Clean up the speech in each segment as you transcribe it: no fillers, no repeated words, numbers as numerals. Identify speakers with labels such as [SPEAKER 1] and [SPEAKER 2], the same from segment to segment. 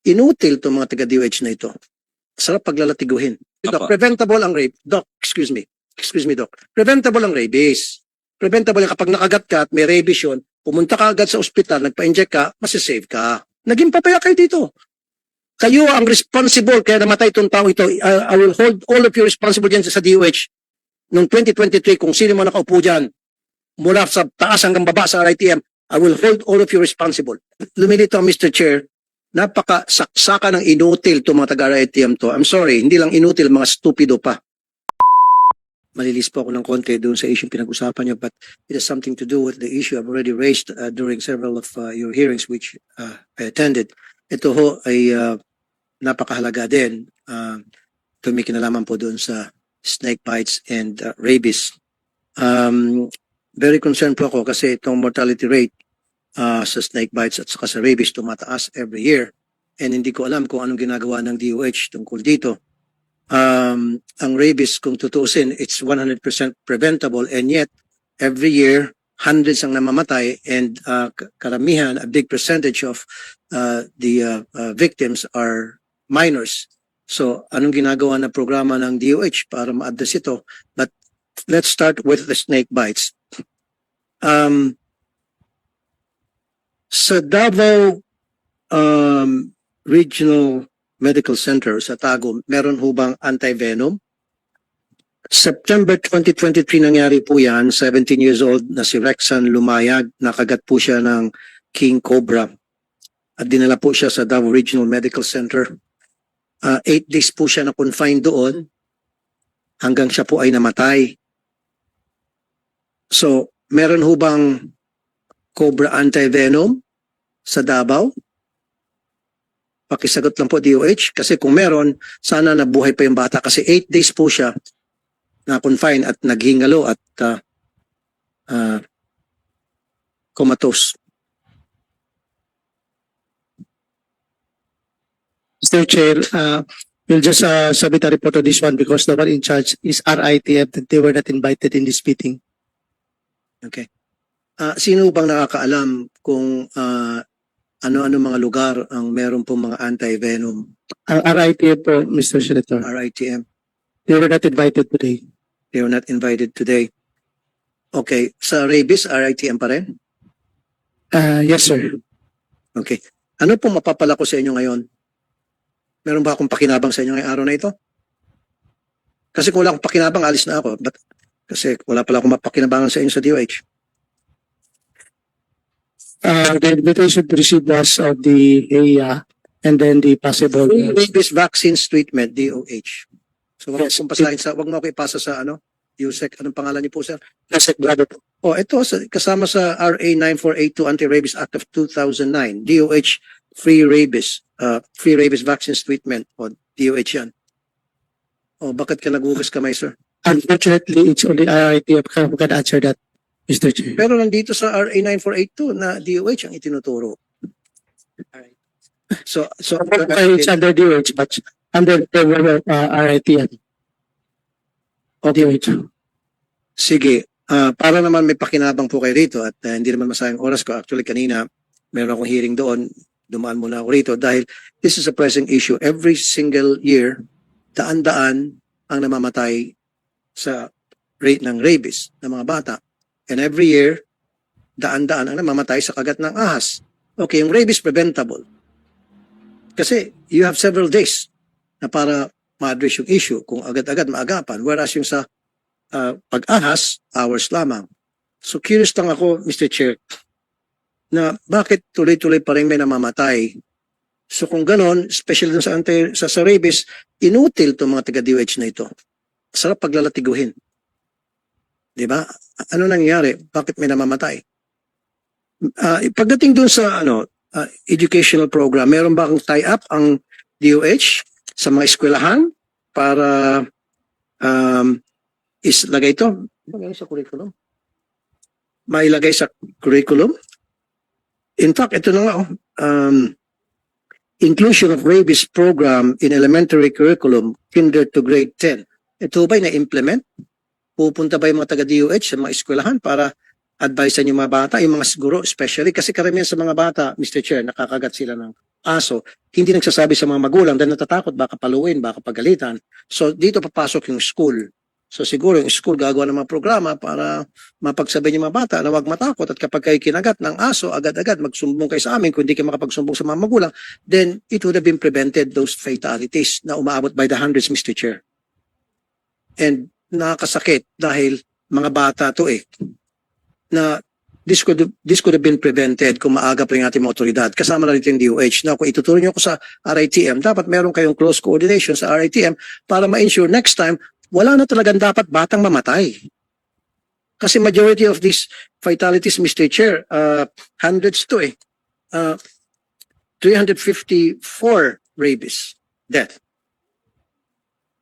[SPEAKER 1] inutil itong mga taga-DOH na ito. Sarap paglalatiguhin. Doc,
[SPEAKER 2] Opo.
[SPEAKER 1] preventable ang rape. Doc, excuse me. Excuse me, Doc. Preventable ang rabies. Preventable yan. Kapag nakagat ka at may rabies yun, pumunta ka agad sa ospital, nagpa-inject ka, masisave ka. Naging papaya kayo dito. Kayo ang responsible kaya namatay itong tao ito. I will hold all of you responsible dyan sa DOH. Noong 2023, kung sino man nakaupo dyan, mula sa taas hanggang baba sa RITM, I will hold all of you responsible. Lumilito, Mr. Chair, napaka-saksaka ng inutil itong mga taga-RITM to. I'm sorry, hindi lang inutil, mga stupido pa. Malilis po ako ng konti doon sa issue pinag-usapan niyo, but it has something to do with the issue I've already raised during several of your hearings which I attended. Ito ho ay napakahalaga din. Ito may kinalaman po doon sa snake bites and rabies. Very concerned po ako kasi itong mortality rate sa snake bites at saka sa rabies tumataas every year. And hindi ko alam kung anong ginagawa ng DOH tungkol dito. Ang rabies, kung tutuusin, it's 100% preventable, and yet every year hundreds ang namamatay, and karamihan, a big percentage of the victims are minors. So anong ginagawa na programa ng DOH para ma-address ito? But let's start with the snake bites. Sa Davao Regional Medical Center sa Tagum, meron ho bang anti-venom? September 2023 nangyari po yan, 17 years old na si Rexan Lumayag, nakagat po siya ng king cobra at dinala po siya sa Davao Regional Medical Center. 8 days po siya na-confine doon hanggang siya po ay namatay. So, meron ho bang cobra anti-venom sa Davao? Pakisagot lang po DOH, kasi kung meron, sana nabuhay pa yung bata kasi 8 days po siya na-confine at naghingalo at comatose.
[SPEAKER 3] Mr. Chair, we'll just submit a report on this one because the one in charge is RITF that they were not invited in this meeting.
[SPEAKER 1] Okay. Sino bang nakakaalam kung ano-ano mga lugar ang meron pong mga anti-venom?
[SPEAKER 3] Ang RITF po, Mr. Senator,
[SPEAKER 1] RITM.
[SPEAKER 3] they were not invited today.
[SPEAKER 1] They were not invited today. Okay. Sa rabies, RITM pa rin?
[SPEAKER 3] Yes, sir.
[SPEAKER 1] Okay. Ano pong mapapala ko sa inyo ngayon? Meron ba akong pakinabang sa inyo ngayong araw na ito? Kasi kung wala akong pakinabang, alis na ako. Kasi wala pala akong mapakinabangan sa inyo sa DOH.
[SPEAKER 3] The invitation to receive was of the HEA and then the possible
[SPEAKER 1] Free rabies vaccines treatment, DOH. So wag mo pasahin sa, wag mo ako ipasa sa USEC. Anong pangalan niyo po, sir?
[SPEAKER 3] Nasek brother po.
[SPEAKER 1] Oh, ito kasama sa RA 9482 Anti-Rabies Act of 2009. DOH free rabies vaccines treatment. O DOH yan. Oh, bakit ka nagugas kamay, sir?
[SPEAKER 3] Unfortunately, it's only RITF who can answer that, Mr. Chair.
[SPEAKER 1] Pero nandito sa RA 9482 na DOH ang itinuturo. So
[SPEAKER 3] It's under DOH, but under the RITF. O DOH.
[SPEAKER 1] sige, para naman may pakinabang po kayo rito at hindi naman masayang oras ko. Actually, kanina meron akong hearing doon. Dumaan muna ako rito dahil this is a pressing issue. Every single year, daan-daan ang namamatay sa rate ng rabies ng mga bata. And every year, daan-daan ang namamatay sa kagat ng ahas. Okay, yung rabies preventable. Kasi you have several days na para ma-address yung issue kung agad-agad maagapan. Whereas yung sa pag-ahas, hours lamang. So curious lang ako, Mr. Chair, na bakit tuloy-tuloy pa rin may namamatay. So kung ganon, especially dun sa rabies, inutil itong mga taga-DOH na ito. Sarap paglalatiguhin. Diba? Ano nangyayari? Bakit may namamatay? Pagdating dun sa educational program, meron ba akong tie-up ang DOH sa mga eskwelahan para islagay ito? Ilagay sa curriculum? Mailagay sa curriculum? In fact, ito na nga, inclusion of rabies program in elementary curriculum, kinder to grade 10. Ito ba'y na-implement? Pupunta ba yung mga taga-DOH sa mga eskwelahan para advisean yung mga bata, yung mga siguro, especially kasi karamihan sa mga bata, Mr. Chair, nakakagat sila ng aso, hindi nagsasabi sa mga magulang dahil natatakot baka paluin, baka pagalitan. So dito papasok yung school. So siguro yung school gagawa ng mga programa para mapagsabi yung mga bata na huwag matakot at kapag kayo kinagat ng aso, agad-agad magsumbong kayo sa amin kung hindi kayo makapagsumbong sa mga magulang, then it would have been prevented those fatalities na umaabot by the hundreds, Mr. Chair. And nakakasakit dahil mga bata to na this could have been prevented kung maaga pa yung ating mga otoridad. Kasama na rito yung DOH. Now, kung ituturo nyo ko sa RITM, dapat meron kayong close coordination sa RITM para ma-ensure next time, wala na talagang dapat batang mamatay. Kasi majority of these fatalities, Mr. Chair, hundreds to 354 rabies death.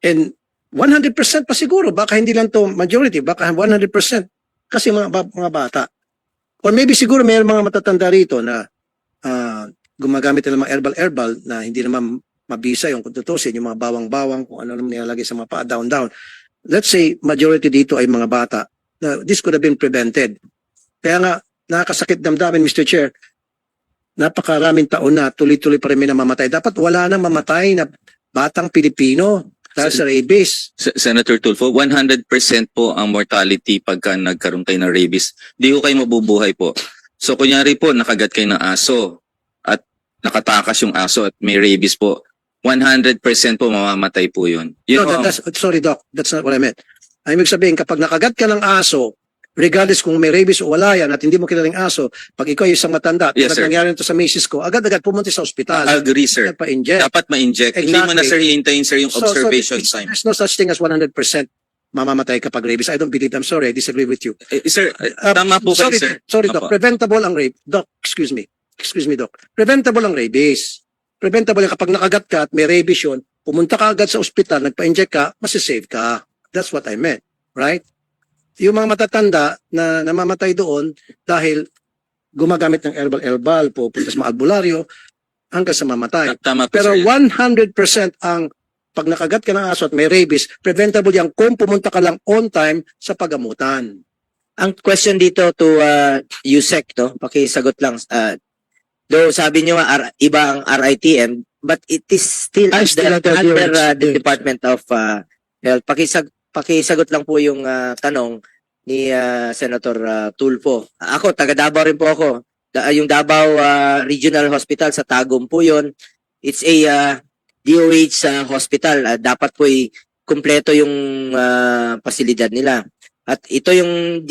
[SPEAKER 1] And 100% pa siguro, baka hindi lang to majority, baka 100% kasi mga bata. Or maybe siguro may mga matatanda rito na gumagamit ng mga herbal na hindi naman mabisa yung kututusin, yung mga bawang-bawang, kung ano naman nilalagay sa mga paa, down. Let's say, majority dito ay mga bata. Na this could have been prevented. Kaya nga, nakakasakit damdamin, Mr. Chair, napakaraming taon na tuloy-tuloy pa rin may namamatay. Dapat wala nang mamatay na batang Pilipino dahil sa rabies.
[SPEAKER 2] Senator Tulfo, 100% po ang mortality pagka nagkaroon kayo ng rabies. Di ko kayo mabubuhay po. So kunyari po, nakagat kayo ng aso at nakatakas yung aso at may rabies po, 100% po mamamatay po yun.
[SPEAKER 1] No, sorry, Doc. That's not what I meant. Ay, ibig sabihin, kapag nakagat ka ng aso, regardless kung may rabies o wala yan at hindi mo kilalang aso, pag ikaw ay isang matanda,
[SPEAKER 2] Yes, sir.
[SPEAKER 1] nangyari nito sa misis ko, agad-agad pumunta sa ospital.
[SPEAKER 2] Agree, sir.
[SPEAKER 1] Pa-inject.
[SPEAKER 2] Dapat ma-inject. Hindi mo na,
[SPEAKER 1] Exactly.
[SPEAKER 2] sir, hihintayin, sir, yung observation time.
[SPEAKER 1] There's no such thing as 100% mamamatay kapag rabies. I don't believe. I'm sorry. I disagree with you.
[SPEAKER 2] Sir, tama po kayo,
[SPEAKER 1] Sorry,
[SPEAKER 2] sir.
[SPEAKER 1] sorry, Doc.
[SPEAKER 2] Opo.
[SPEAKER 1] Preventable ang rape. Doc, excuse me. Excuse me, Doc. Preventable ang rabies. Preventable yan kapag nakagat ka at may rabies yun, pumunta ka agad sa ospital, nagpa-inject ka, masisave ka. That's what I meant. Right? Yung mga matatanda na namamatay doon dahil gumagamit ng herbal, pupunta sa mga albularyo, hanggang sa mamatay.
[SPEAKER 2] Tama po,
[SPEAKER 1] Pero
[SPEAKER 2] sir.
[SPEAKER 1] 100% ang pag nakagat ka ng aso at may rabies, preventable yan kung pumunta ka lang on time sa pagamutan.
[SPEAKER 4] Ang question dito to USEC, no? Pakisagot lang. Though sabi niyo iba ang RITM, but it is still
[SPEAKER 3] Still
[SPEAKER 4] under
[SPEAKER 3] under
[SPEAKER 4] the
[SPEAKER 3] DOH.
[SPEAKER 4] Department of Health. Pakisagot lang po yung tanong ni Senator Tulfo. Ako, taga Davao rin po ako. Yung Davao Regional Hospital sa Tagum po yun. It's a DOH hospital. Dapat po kumpleto yung pasilidad nila. At ito yung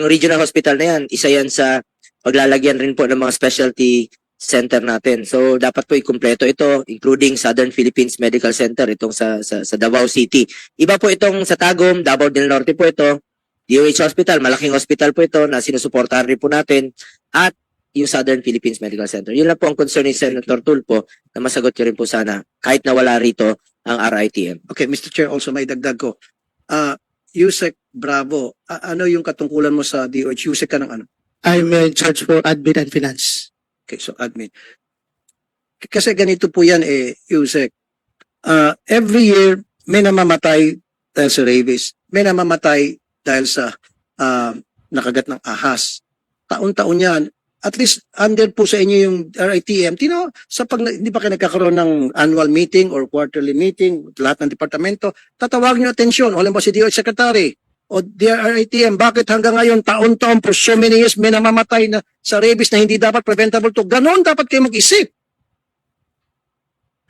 [SPEAKER 4] regional hospital na yan, isa yan sa paglalagyan rin po ng mga specialty center natin. So dapat po ikumpleto ito, including Southern Philippines Medical Center, itong sa Davao City. Iba po itong sa Tagum, Davao del Norte po ito, DOH Hospital, malaking hospital po ito na sinusuportahan rin po natin, at yung Southern Philippines Medical Center. Yun lang po ang concern ni Senator Tulfo na masagot ko rin po sana kahit na wala rito ang RITM.
[SPEAKER 1] Okay, Mr. Chair, also may dagdag ko. Yusek Bravo, ano yung katungkulan mo sa DOH? Yusek ka ng ano?
[SPEAKER 3] I'm in charge for admin and finance.
[SPEAKER 1] Okay, so admin. Kasi ganito po yan Yusek. Every year, may namamatay dahil sa rabies. May namamatay dahil sa nakagat ng ahas. Taon-taon yan. At least, under po sa inyo yung RITM, hindi ba kayo nagkakaroon ng annual meeting or quarterly meeting, lahat ng departamento, tatawagin nyo atensyon. O ba si DOH Secretary, o RITM, bakit hanggang ngayon, taon-taon, for so many years, may namamatay na sa rabies na hindi dapat preventable to. Ganon dapat kayo mag-isip.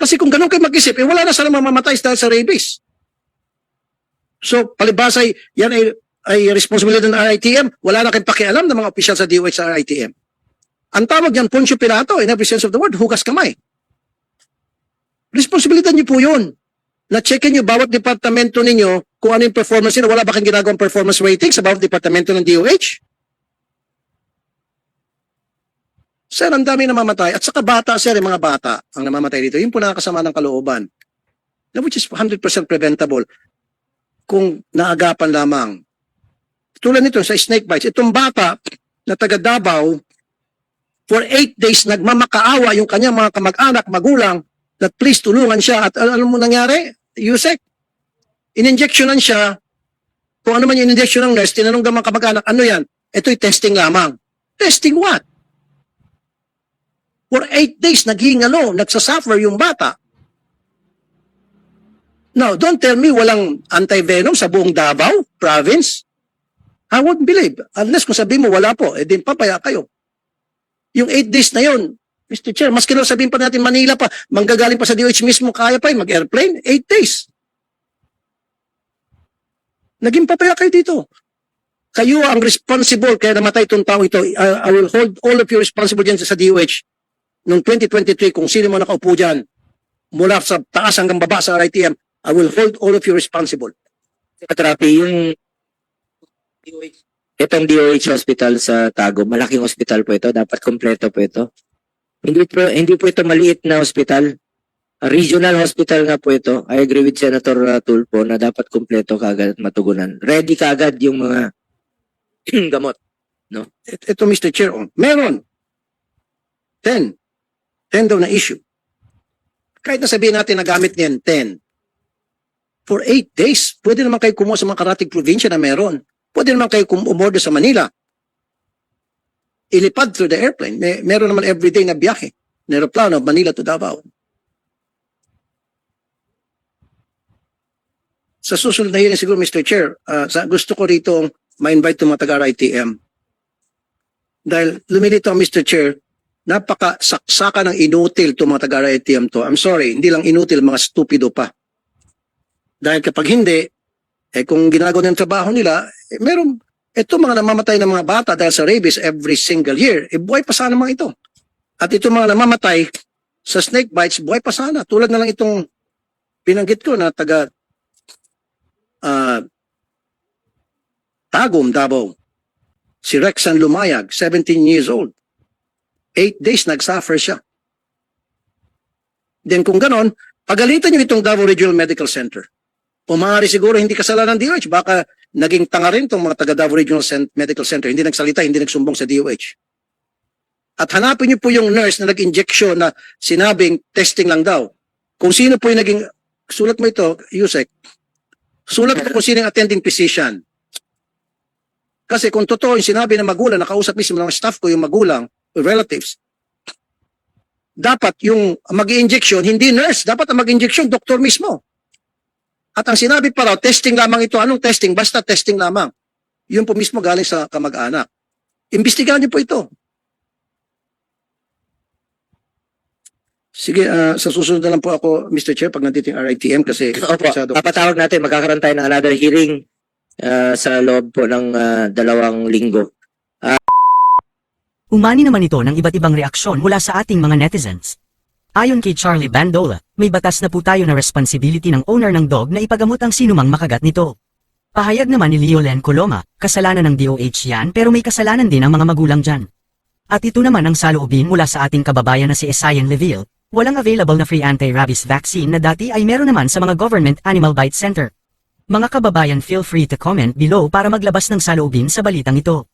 [SPEAKER 1] Kasi kung ganon kayo mag-isip, wala na sana mamamatay dahil sa rabies. So, palibasa, yan ay responsibility ng RITM. Wala na kayong pakialam ng mga opisyal sa DOH sa RITM. Ang tawag yan, Poncio Pilato, in every sense of the word, hugas kamay. Responsibilidad niyo po yun. Na-checkin niyo bawat departamento ninyo kung ano yung performance nila. Wala ba kayong ginagawang performance rating sa bawat departamento ng DOH? Sir, ang dami namamatay. At saka bata, sir, yung mga bata ang namamatay dito. Yun po nakakasama ng kalooban. Which is 100% preventable kung naagapan lamang. Tulad nito sa snake bites, itong bata na taga Davao, for 8 days nagmamakaawa yung kanyang mga kamag-anak, magulang, that please tulungan siya. At alam mo nangyari? Yusek, in-injectionan siya. Kung ano man yung in-injection ng nurse, tinanong ng mga kamag-anak, ano yan? Ito'y testing lamang. Testing what? For 8 days, naghihingalo, nagsasuffer yung bata. Now, don't tell me walang anti-venom sa buong Davao province. I wouldn't believe. Unless kung sabihin mo wala po, din papaya kayo. Yung 8 days na yon, Mr. Chair, mas sabihin pa natin Manila pa, manggagaling pa sa DOH mismo, kaya pa mag-airplane, 8 days. Naging papaya kayo dito. Kayo ang responsible, kaya namatay itong tao ito. I will hold all of you responsible dyan sa DOH noong 2023, kung sino mo nakaupo dyan, mula sa taas hanggang baba sa RITM, I will hold all of you responsible.
[SPEAKER 4] Katrapi, yung itong DOH hospital sa Tagum, malaking hospital po ito, dapat kompleto po ito. Hindi po ito maliit na hospital. Regional hospital nga po ito. I agree with Senator Tulfo na dapat kompleto kaagad at matugunan. Ready kaagad yung mga gamot.
[SPEAKER 1] Ito, Mr. Chair, meron. 10 daw na issue. Kahit na sabihin natin na gamit niyan 10. For 8 days, pwede naman kayo kumuha sa mga karatig probinsya na meron. Pwede naman kayo umorder sa Manila. Ilipad through the airplane. Meron naman everyday na biyahe. Na aeroplano, Manila to Davao. Sa susunod na hearing siguro, Mr. Chair, gusto ko rito ma-invite yung mga taga-RITM. Dahil lumilito, Mr. Chair, napakasaksakan ng inutil itong mga taga-RITM to. I'm sorry, hindi lang inutil, mga stupido pa. Dahil kapag hindi, kung ginagawa ng trabaho nila, meron, ito mga namamatay ng mga bata dahil sa rabies every single year, buhay pa sana mga ito. At ito mga namamatay sa snake bites, buhay pa sana. Tulad na lang itong binanggit ko na taga Tagum, Davao. Si Rexan Lumayag, 17 years old. 8 days nagsuffer siya. Then kung ganon, pagalitan niyo itong Davao Regional Medical Center. Pumari siguro hindi kasalanan ng DOH. Baka naging tanga rin itong mga taga Davao Regional Medical Center. Hindi nagsalita, hindi nagsumbong sa DOH. At hanapin niyo po yung nurse na nag-injection na sinabing testing lang daw. Kung sino po yung naging, sulat mo ito, Yusek. Sulat mo kung sino yung attending physician. Kasi kung totoo yung sinabi ng magulang, nakausap mismo ng staff ko yung magulang, relatives, dapat yung mag-injection, hindi nurse, dapat ang mag-injection, doktor mismo. At ang sinabi pa raw, testing lamang ito. Anong testing? Basta testing lamang. Yun po mismo galing sa kamag-anak. Imbestigahan niyo po ito. Sige, sa susunod na lang po ako, Mr. Chair, pag nandito yung RITM kasi...
[SPEAKER 4] Opo, papatawag natin, magkakaroon tayo ng another hearing sa loob po ng 2 linggo.
[SPEAKER 5] Umani naman ito ng iba't ibang reaksyon mula sa ating mga netizens. Ayon kay Charlie Bandola, may batas na po tayo na responsibility ng owner ng dog na ipagamot ang sinumang makagat nito. Pahayag naman ni Leolen Coloma, kasalanan ng DOH yan pero may kasalanan din ang mga magulang dyan. At ito naman ang saloobin mula sa ating kababayan na si Esayan Leville, walang available na free anti-rabies vaccine na dati ay meron naman sa mga government animal bite center. Mga kababayan, feel free to comment below para maglabas ng saloobin sa balitang ito.